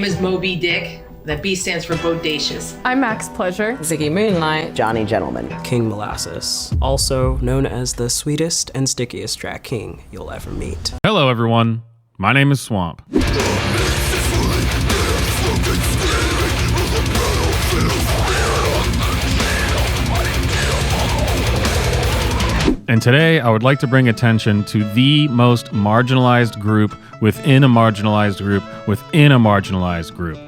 is Moby Dick. That B stands for bodacious. I'm Max Pleasure. Ziggy Moonlight. Johnny Gentleman. King Molasses, also known as the sweetest and stickiest drag king you'll ever meet. Hello everyone, my name is Swamp. And today I would like to bring attention to the most marginalized group within a marginalized group within a marginalized group.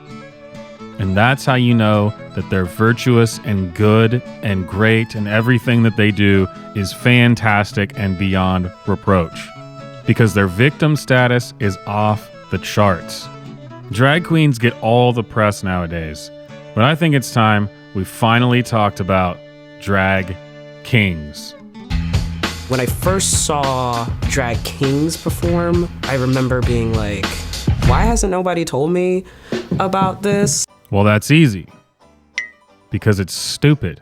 And that's how you know that they're virtuous and good and great and everything that they do is fantastic and beyond reproach. Because their victim status is off the charts. Drag queens get all the press nowadays, but I think it's time we finally talked about drag kings. When I first saw drag kings perform, I remember being like, why hasn't nobody told me about this? Well, that's easy. Because it's stupid.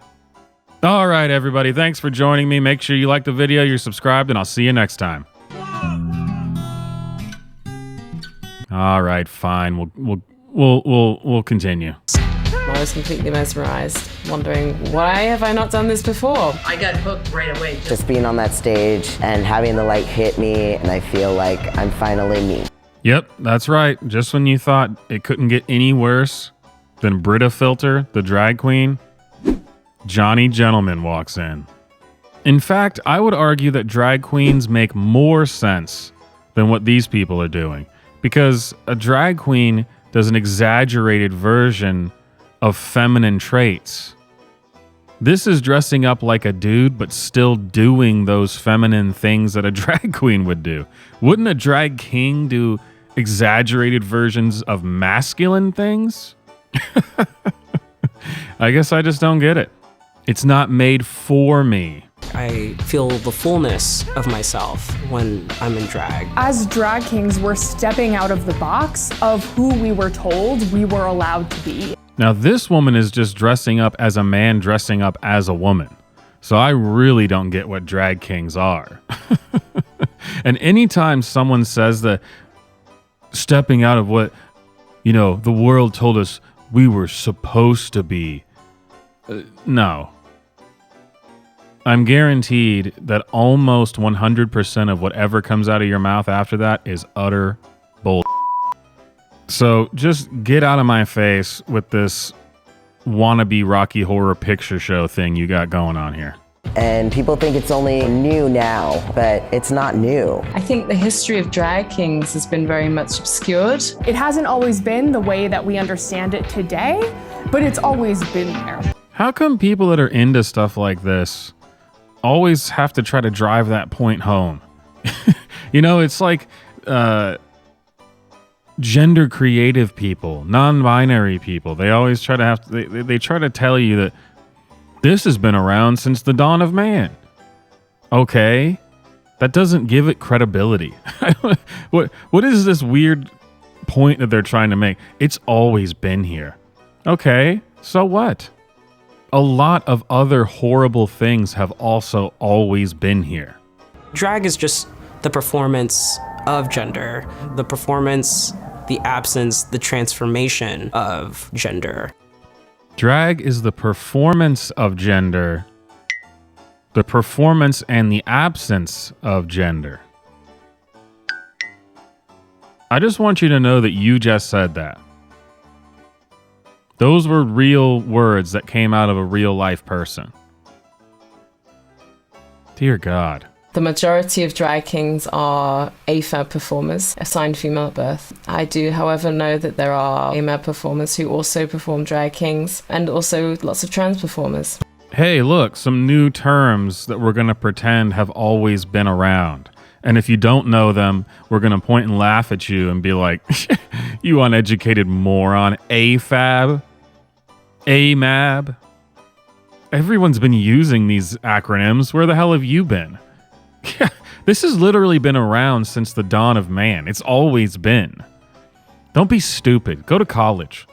All right, everybody, thanks for joining me. Make sure you like the video, you're subscribed, and I'll see you next time. All right, fine. We'll continue. I was completely mesmerized, wondering, why have I not done this before? I got hooked right away. Just being on that stage and having the light hit me, and I feel like I'm finally me. Yep, that's right. Just when you thought it couldn't get any worse than Brita Filter, the drag queen, Johnny Gentleman walks in. In fact, I would argue that drag queens make more sense than what these people are doing, because a drag queen does an exaggerated version of feminine traits. This is dressing up like a dude, but still doing those feminine things that a drag queen would do. Wouldn't a drag king do exaggerated versions of masculine things? I guess I just don't get it. It's not made for me. I feel the fullness of myself when I'm in drag. As drag kings, we're stepping out of the box of who we were told we were allowed to be. Now, this woman is just dressing up as a man dressing up as a woman. So I really don't get what drag kings are. And anytime someone says that stepping out of what, you know, the world told us we were supposed to be, no. I'm guaranteed that almost 100% of whatever comes out of your mouth after that is utter bull. So just get out of my face with this wannabe Rocky Horror Picture Show thing you got going on here. And people think it's only new now, but it's not new. I think the history of drag kings has been very much obscured. It hasn't always been the way that we understand it today, but it's always been there. How come people that are into stuff like this always have to try to drive that point home? You know, it's like gender creative people, non-binary people. They always try to they try to tell you that this has been around since the dawn of man. Okay, that doesn't give it credibility. What is this weird point that they're trying to make? It's always been here. Okay, so what? A lot of other horrible things have also always been here. Drag is just the performance of gender, the performance, the absence, the transformation of gender. Drag is the performance of gender, the performance and the absence of gender. I just want you to know that you just said that. Those were real words that came out of a real life person. Dear God. The majority of drag kings are AFAB performers, assigned female at birth. I do, however, know that there are AMAB performers who also perform drag kings, and also lots of trans performers. Hey, look, some new terms that we're going to pretend have always been around. And if you don't know them, we're going to point and laugh at you and be like, you uneducated moron. AFAB? AMAB? Everyone's been using these acronyms. Where the hell have you been? Yeah, this has literally been around since the dawn of man. It's always been. Don't be stupid. Go to college.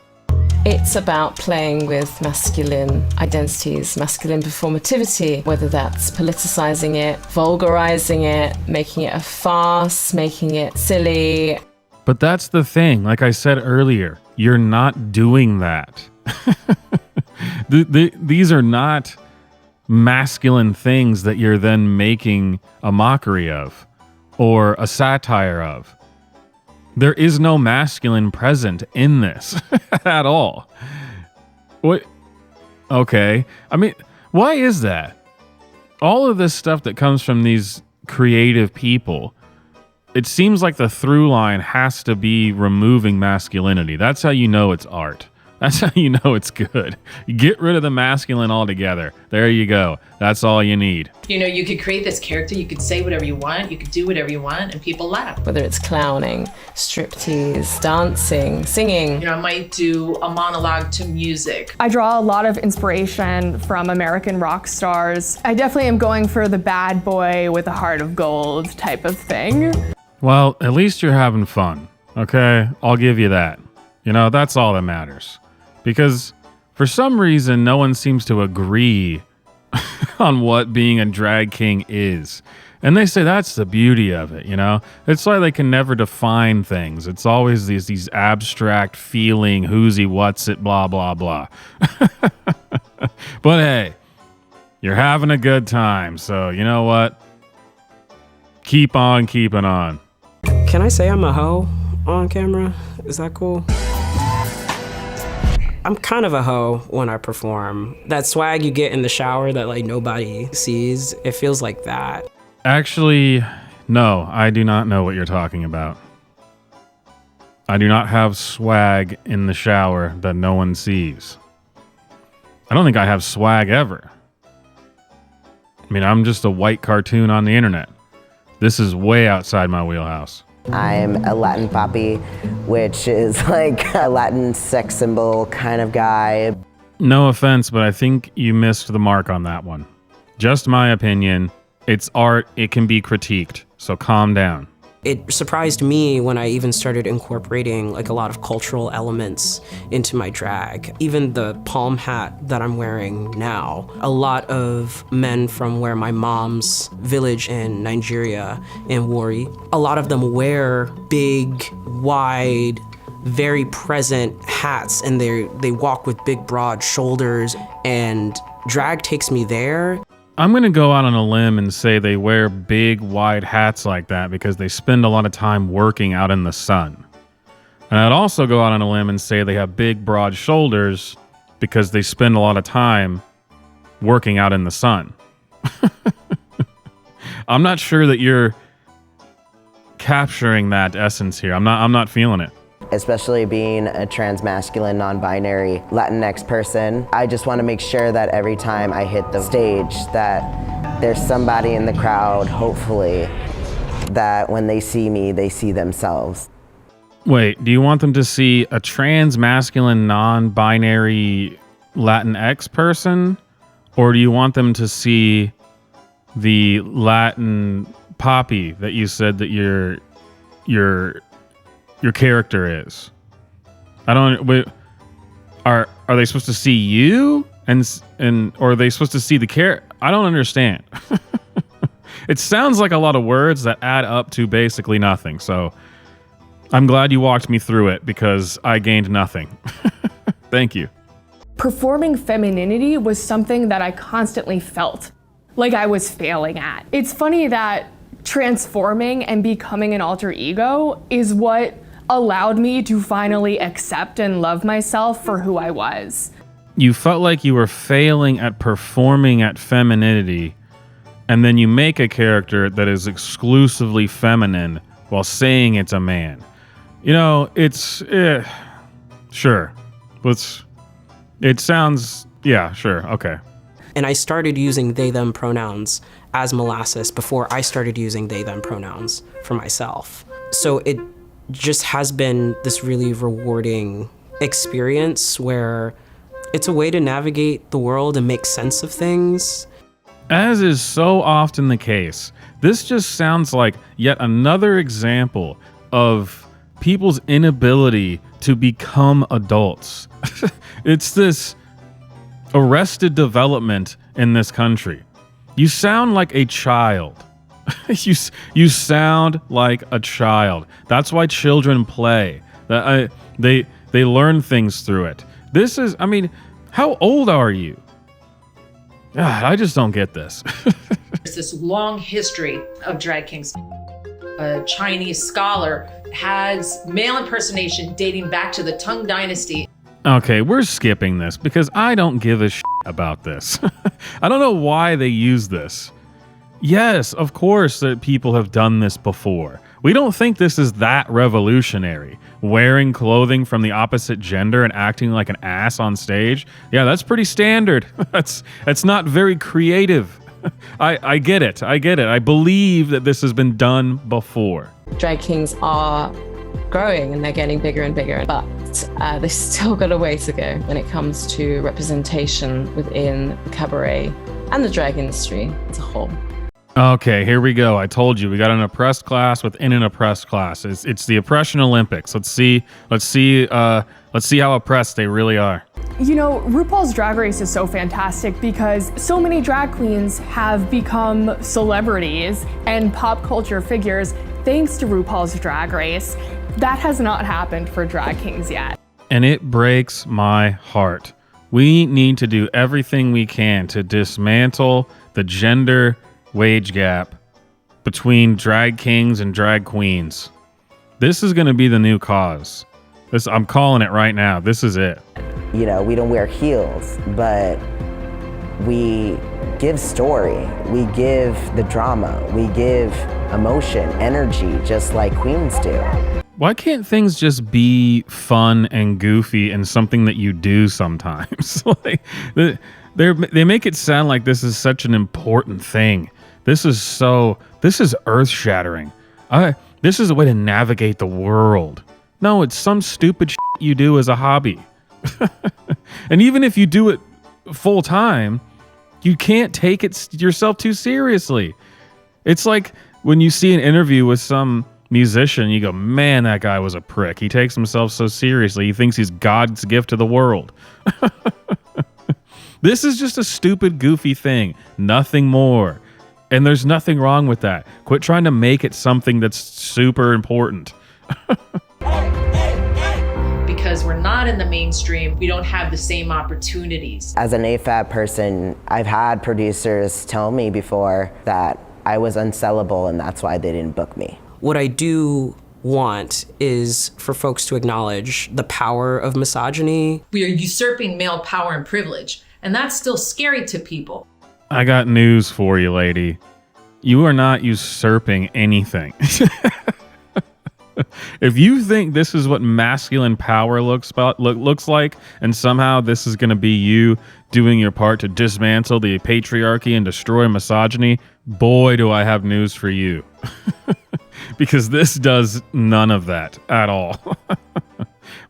It's about playing with masculine identities, masculine performativity, whether that's politicizing it, vulgarizing it, making it a farce, making it silly. But that's the thing. Like I said earlier, you're not doing that. These are not masculine things that you're then making a mockery of or a satire of. There is no masculine present in this at all. What? Okay. I mean, why is that? All of this stuff that comes from these creative people, it seems like the through line has to be removing masculinity. That's how you know it's art. That's how you know it's good. You get rid of the masculine altogether. There you go. That's all you need. You know, you could create this character, you could say whatever you want, you could do whatever you want, and people laugh. Whether it's clowning, striptease, dancing, singing. You know, I might do a monologue to music. I draw a lot of inspiration from American rock stars. I definitely am going for the bad boy with a heart of gold type of thing. Well, at least you're having fun, okay? I'll give you that. You know, that's all that matters. Because for some reason, no one seems to agree on what being a drag king is. And they say that's the beauty of it, you know? It's like they can never define things. It's always these abstract feeling, who's he, what's it, blah, blah, blah. But hey, you're having a good time. So you know what? Keep on keeping on. Can I say I'm a hoe on camera? Is that cool? I'm kind of a hoe when I perform. That swag you get in the shower that like nobody sees, it feels like that. Actually, no, I do not know what you're talking about. I do not have swag in the shower that no one sees. I don't think I have swag ever. I mean, I'm just a white cartoon on the internet. This is way outside my wheelhouse. I'm a Latin papi, which is like a Latin sex symbol kind of guy. No offense, but I think you missed the mark on that one. Just my opinion. It's art. It can be critiqued. So calm down. It surprised me when I even started incorporating like a lot of cultural elements into my drag. Even the palm hat that I'm wearing now. A lot of men from where my mom's village in Nigeria, in Warri, a lot of them wear big, wide, very present hats, and they walk with big, broad shoulders, and drag takes me there. I'm going to go out on a limb and say they wear big, wide hats like that because they spend a lot of time working out in the sun. And I'd also go out on a limb and say they have big, broad shoulders because they spend a lot of time working out in the sun. I'm not sure that you're capturing that essence here. I'm not feeling it. Especially being a trans-masculine, non-binary Latinx person, I just want to make sure that every time I hit the stage that there's somebody in the crowd, hopefully, that when they see me, they see themselves. Wait, do you want them to see a trans-masculine, non-binary Latinx person? Or do you want them to see the Latin poppy that you said that your character is? I don't. Wait, are they supposed to see you and or are they supposed to see the character? I don't understand. It sounds like a lot of words that add up to basically nothing. So I'm glad you walked me through it because I gained nothing. Thank you. Performing femininity was something that I constantly felt like I was failing at. It's funny that transforming and becoming an alter ego is what allowed me to finally accept and love myself for who I was. You felt like you were failing at performing at femininity, and then you make a character that is exclusively feminine while saying it's a man. You know, it's sure. It sounds, yeah, sure, okay. And I started using they, them pronouns as Molasses before I started using they, them pronouns for myself. So it just has been this really rewarding experience where it's a way to navigate the world and make sense of things. As is so often the case, this just sounds like yet another example of people's inability to become adults. It's this arrested development in this country. You sound like a child. You sound like a child. That's why children play. They learn things through it. This is, I mean, how old are you? God, I just don't get this. There's this long history of drag kings. A Chinese scholar has male impersonation dating back to the Tang Dynasty. Okay, we're skipping this because I don't give a shit about this. I don't know why they use this. Yes, of course that people have done this before. We don't think this is that revolutionary. Wearing clothing from the opposite gender and acting like an ass on stage? Yeah, that's pretty standard. That's not very creative. I get it. I believe that this has been done before. Drag kings are growing and they're getting bigger and bigger, but they've still got a way to go when it comes to representation within cabaret and the drag industry as a whole. Okay, here we go. I told you we got an oppressed class within an oppressed class. It's the oppression Olympics. Let's see how oppressed they really are. You know, RuPaul's Drag Race is so fantastic because so many drag queens have become celebrities and pop culture figures thanks to RuPaul's Drag Race. That has not happened for drag kings yet. And it breaks my heart. We need to do everything we can to dismantle the gender wage gap between drag kings and drag queens. This is going to be the new cause. I'm calling it right now. This is it. You know, we don't wear heels, but we give story, we give the drama, we give emotion, energy, just like queens do. Why can't things just be fun and goofy and something that you do sometimes? Like, they make it sound like this is such an important thing. This is earth-shattering. This is a way to navigate the world. No, it's some stupid shit you do as a hobby. And even if you do it full time, you can't take it yourself too seriously. It's like when you see an interview with some musician, you go, man, that guy was a prick. He takes himself so seriously. He thinks he's God's gift to the world. This is just a stupid, goofy thing. Nothing more. And there's nothing wrong with that. Quit trying to make it something that's super important. Because we're not in the mainstream, we don't have the same opportunities. As an AFAB person, I've had producers tell me before that I was unsellable and that's why they didn't book me. What I do want is for folks to acknowledge the power of misogyny. We are usurping male power and privilege, and that's still scary to people. I got news for you, lady. You are not usurping anything. If you think this is what masculine power looks like, and somehow this is going to be you doing your part to dismantle the patriarchy and destroy misogyny, boy, do I have news for you. Because this does none of that at all.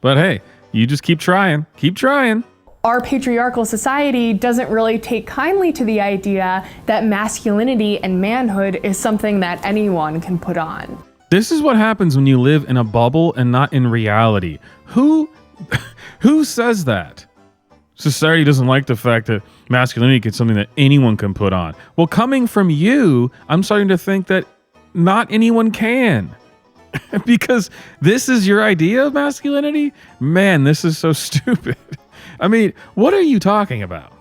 But hey, you just keep trying. Keep trying. Our patriarchal society doesn't really take kindly to the idea that masculinity and manhood is something that anyone can put on. This is what happens when you live in a bubble and not in reality. Who says that? Society doesn't like the fact that masculinity is something that anyone can put on. Well, coming from you, I'm starting to think that not anyone can. Because this is your idea of masculinity? Man, this is so stupid. I mean, what are you talking about?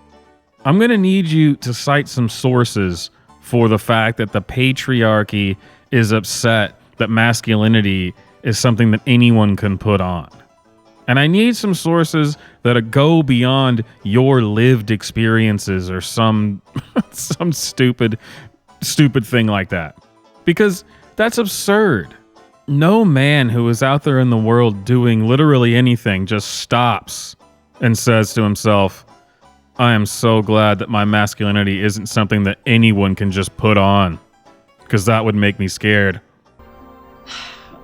I'm going to need you to cite some sources for the fact that the patriarchy is upset that masculinity is something that anyone can put on. And I need some sources that go beyond your lived experiences or some stupid thing like that. Because that's absurd. No man who is out there in the world doing literally anything just stops and says to himself, I am so glad that my masculinity isn't something that anyone can just put on, because that would make me scared.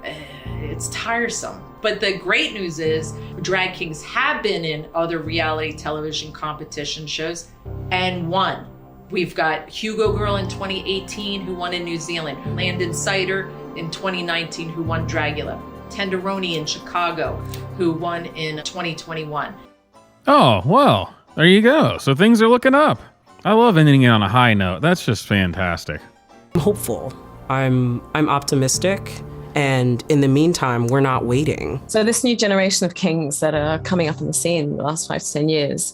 It's tiresome. But the great news is drag kings have been in other reality television competition shows and won. We've got Hugo Girl in 2018 who won in New Zealand, Landon Cider in 2019 who won Dragula, Tenderoni in Chicago who won in 2021. Oh, well, there you go. So things are looking up. I love ending it on a high note. That's just fantastic. I'm hopeful. I'm optimistic. And in the meantime, we're not waiting. So this new generation of kings that are coming up on the scene in the last 5 to 10 years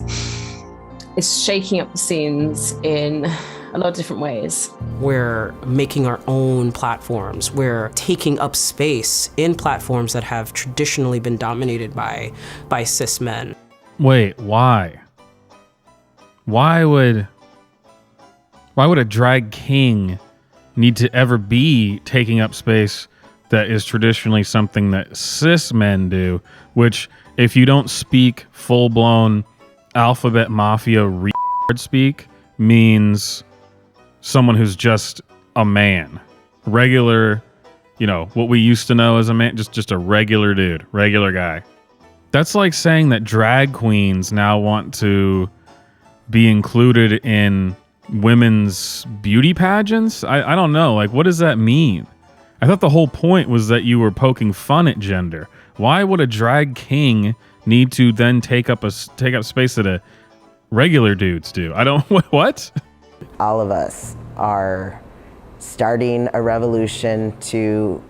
is shaking up the scenes in a lot of different ways. We're making our own platforms. We're taking up space in platforms that have traditionally been dominated by cis men. Wait, why? Why would a drag king need to ever be taking up space that is traditionally something that cis men do, which if you don't speak full-blown alphabet mafia speak, means someone who's just a man. Regular, what we used to know as a man, just a regular dude, regular guy. That's like saying that drag queens now want to be included in women's beauty pageants. I don't know. Like, what does that mean? I thought the whole point was that you were poking fun at gender. Why would a drag king need to then take up space that a regular dudes do? I don't. What? All of us are starting a revolution to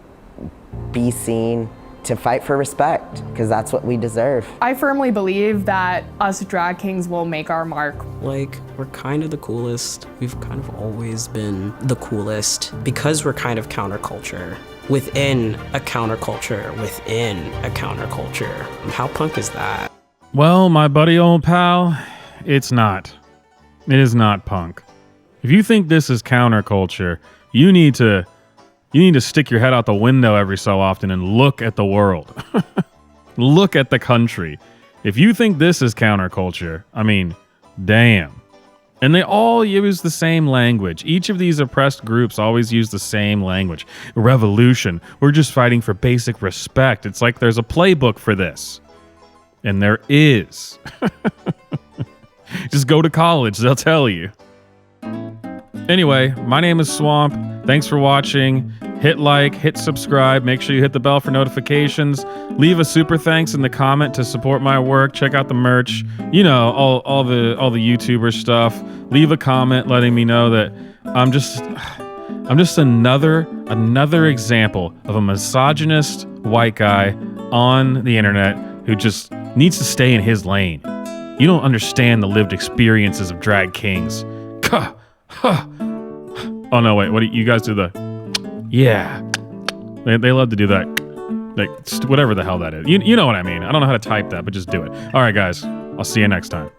be seen, to fight for respect, because that's what we deserve. I firmly believe that us drag kings will make our mark. Like, we're kind of the coolest. We've kind of always been the coolest because we're kind of counterculture within a counterculture within a counterculture. How punk is that? Well, my buddy old pal, it's not. It is not punk. If you think this is counterculture, you need to stick your head out the window every so often and look at the world. Look at the country. If you think this is counterculture, I mean, damn. And they all use the same language. Each of these oppressed groups always use the same language. Revolution. We're just fighting for basic respect. It's like there's a playbook for this. And there is. Just go to college, they'll tell you. Anyway, my name is Swamp. Thanks for watching. Hit like, hit subscribe, make sure you hit the bell for notifications. Leave a super thanks in the comment to support my work. Check out the merch. All the YouTuber stuff. Leave a comment letting me know that I'm just another example of a misogynist white guy on the internet who just needs to stay in his lane. You don't understand the lived experiences of drag kings. Oh no, wait, what do you guys do yeah. They love to do that. Like, whatever the hell that is. You know what I mean. I don't know how to type that, but just do it. All right, guys. I'll see you next time.